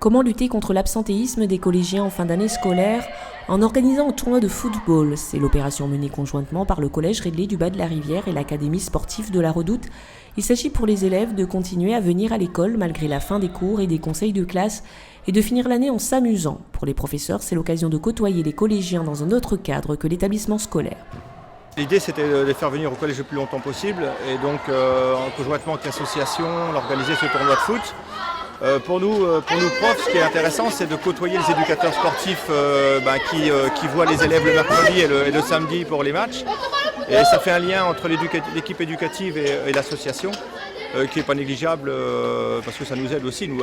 Comment lutter contre l'absentéisme des collégiens en fin d'année scolaire en organisant un tournoi de football? C'est l'opération menée conjointement par le collège Redley du Bas de la Rivière et l'académie sportive de la Redoute. Il s'agit pour les élèves de continuer à venir à l'école malgré la fin des cours et des conseils de classe et de finir l'année en s'amusant. Pour les professeurs, c'est l'occasion de côtoyer les collégiens dans un autre cadre que l'établissement scolaire. L'idée, c'était de les faire venir au collège le plus longtemps possible et donc conjointement avec l'association, on a organisé ce tournoi de foot. Pour nous profs, ce qui est intéressant, c'est de côtoyer les éducateurs sportifs qui voient les élèves le mercredi et le samedi pour les matchs. Et ça fait un lien entre l'équipe éducative et l'association qui n'est pas négligeable parce que ça nous aide aussi, nous.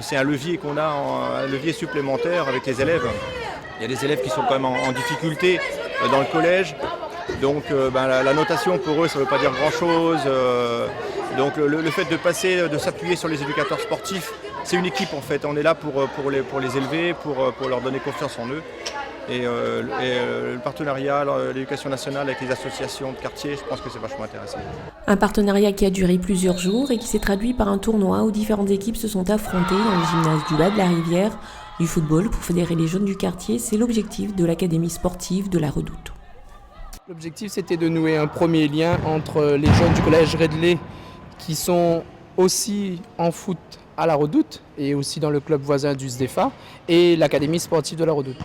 C'est un levier qu'on a, un levier supplémentaire avec les élèves. Il y a des élèves qui sont quand même en difficulté dans le collège. Donc la notation pour eux, ça ne veut pas dire grand-chose. Donc le fait de s'appuyer sur les éducateurs sportifs, c'est une équipe en fait. On est là pour les élever, pour leur donner confiance en eux. Et le partenariat, l'éducation nationale avec les associations de quartier, je pense que c'est vachement intéressant. Un partenariat qui a duré plusieurs jours et qui s'est traduit par un tournoi où différentes équipes se sont affrontées dans le gymnase du Bas de la Rivière. Du football pour fédérer les jeunes du quartier, c'est l'objectif de l'académie sportive de la Redoute. L'objectif, c'était de nouer un premier lien entre les jeunes du collège Redley qui sont aussi en foot à la Redoute et aussi dans le club voisin du SDEFA et l'académie sportive de la Redoute.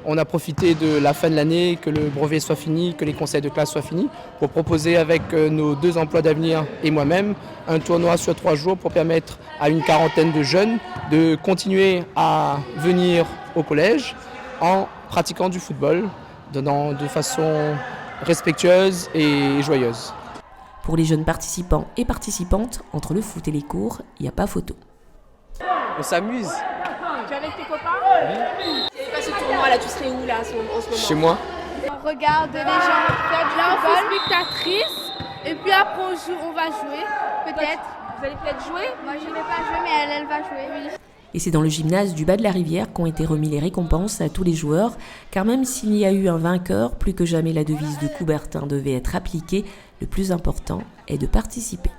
On a profité de la fin de l'année, que le brevet soit fini, que les conseils de classe soient finis, pour proposer avec nos 2 emplois d'avenir et moi-même un tournoi sur 3 jours pour permettre à une quarantaine de jeunes de continuer à venir au collège en pratiquant du football de façon respectueuse et joyeuse. Pour les jeunes participants et participantes, entre le foot et les cours, il n'y a pas photo. On s'amuse. Tu es avec tes copains? Oui. Il n'y avait pas ce tournoi là, tu serais où là en ce moment? Chez moi. On regarde les gens faire du football. Spectatrice. Et puis après on va jouer, peut-être. Vous allez peut-être jouer? Moi je ne vais pas jouer mais elle va jouer, oui. Et c'est dans le gymnase du Bas de la Rivière qu'ont été remis les récompenses à tous les joueurs, car même s'il y a eu un vainqueur, plus que jamais la devise de Coubertin devait être appliquée. Le plus important est de participer.